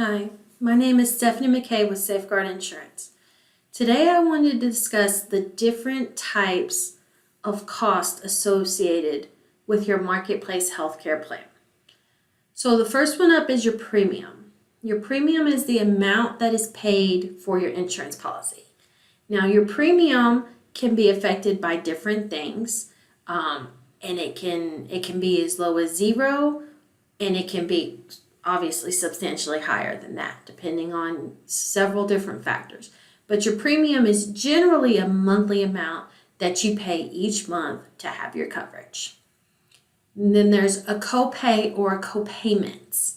Hi, my name is Stephanie McKay with Safeguard Insurance. Today I wanted to discuss the different types of cost associated with your marketplace healthcare plan. So the first one up is your premium. Your premium is the amount that is paid for your insurance policy. Now your premium can be affected by different things, and it can be as low as zero, and it can be obviously substantially higher than that, depending on several different factors. But your premium is generally a monthly amount that you pay each month to have your coverage. And then there's a copay or a copayment.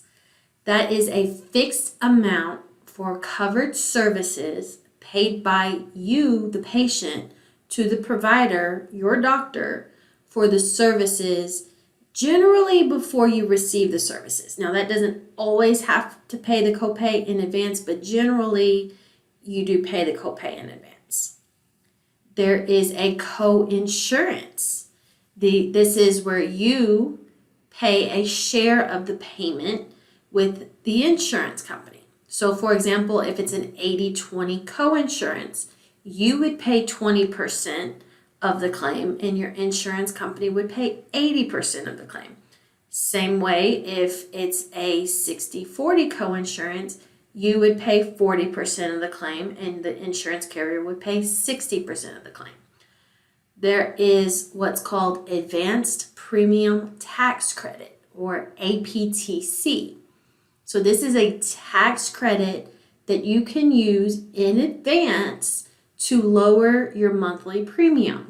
That is a fixed amount for covered services paid by you, the patient, to the provider, your doctor, for the services generally before you receive the services. Now that doesn't always have to pay the copay in advance, but generally you do pay the copay in advance. There is a co-insurance. This is where you pay a share of the payment with the insurance company. So for example, if it's an 80-20 co-insurance, you would pay 20% of the claim and your insurance company would pay 80% of the claim. Same way, if it's a 60-40 co-insurance, you would pay 40% of the claim and the insurance carrier would pay 60% of the claim. There is what's called Advanced Premium Tax Credit, or APTC. So this is a tax credit that you can use in advance to lower your monthly premium.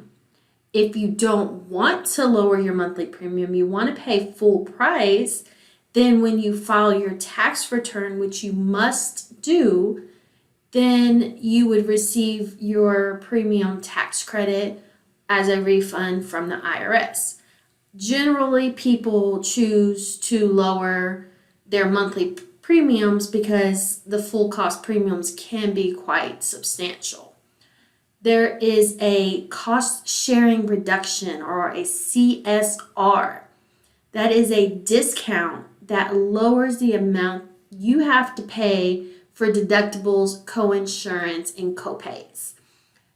If you don't want to lower your monthly premium, you want to pay full price, then when you file your tax return, which you must do, then you would receive your premium tax credit as a refund from the IRS. Generally, people choose to lower their monthly premiums because the full cost premiums can be quite substantial. There is a cost sharing reduction, or a CSR. That is a discount that lowers the amount you have to pay for deductibles, coinsurance, and copays.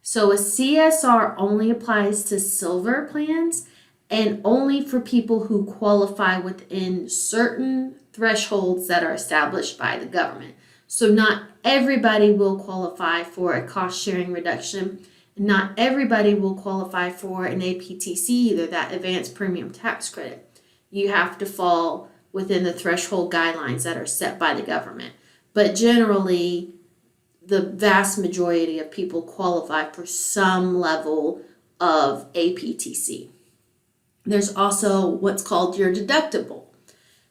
So a CSR only applies to silver plans and only for people who qualify within certain thresholds that are established by the government. So not everybody will qualify for a cost sharing reduction. Not everybody will qualify for an APTC either, that advanced premium tax credit. You have to fall within the threshold guidelines that are set by the government. But generally, the vast majority of people qualify for some level of APTC. There's also what's called your deductible.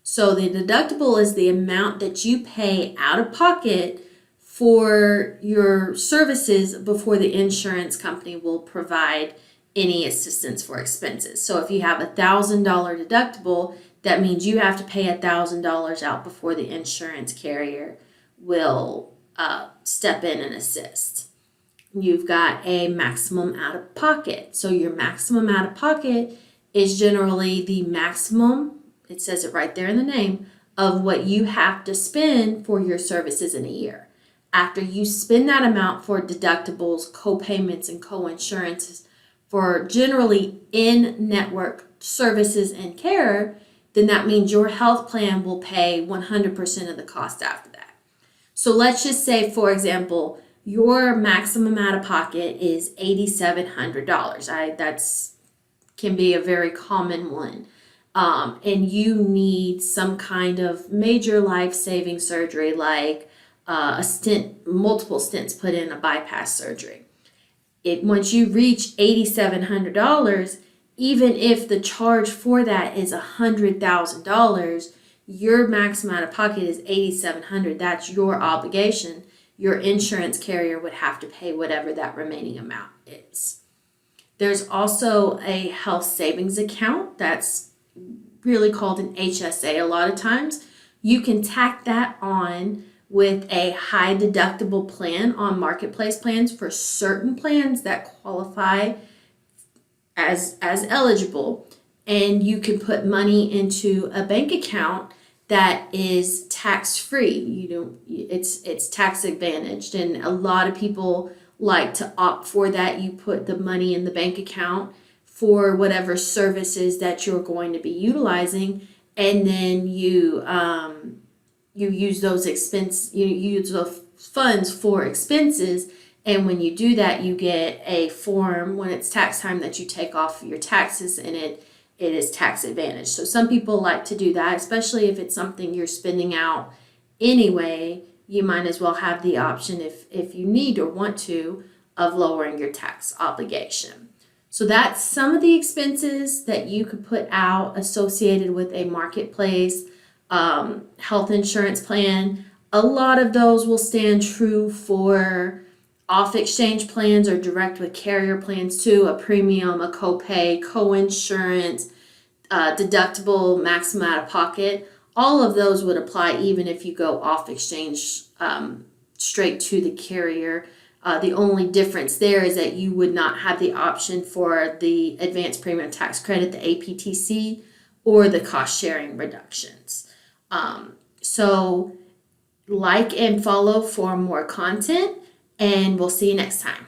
So the deductible is the amount that you pay out of pocket for your services before the insurance company will provide any assistance for expenses. So if you have $1,000 deductible, that means you have to pay $1,000 out before the insurance carrier will step in and assist. You've got a maximum out of pocket. So your maximum out of pocket is generally the maximum, it says it right there in the name, of what you have to spend for your services in a year. After you spend that amount for deductibles, co-payments, and co-insurances for generally in-network services and care, then that means your health plan will pay 100% of the cost after that. So let's just say, for example, your maximum out of pocket is $8,700. That's can be a very common one. And you need some kind of major life-saving surgery like a stent, multiple stents put in, a bypass surgery. Once you reach $8,700, even if the charge for that is $100,000, your maximum out of pocket is $8,700. That's your obligation. Your insurance carrier would have to pay whatever that remaining amount is. There's also a health savings account that's really called an HSA a lot of times. You can tack that on with a high deductible plan on marketplace plans for certain plans that qualify as eligible. And you can put money into a bank account that is tax-free. It's tax advantaged, and a lot of people like to opt for that. You put the money in the bank account for whatever services that you're going to be utilizing, and then you use you use those funds for expenses. And when you do that, you get a form when it's tax time that you take off your taxes, and it is tax advantage. So some people like to do that, especially if it's something you're spending out anyway. You might as well have the option, if you need or want to, of lowering your tax obligation. So that's some of the expenses that you could put out associated with a marketplace health insurance plan. A lot of those will stand true for off-exchange plans or direct with carrier plans too. A premium, a copay, co-insurance, deductible, maximum out of pocket. All of those would apply even if you go off-exchange straight to the carrier. The only difference there is that you would not have the option for the advanced premium tax credit, the APTC, or the cost sharing reductions. So like and follow for more content, and we'll see you next time.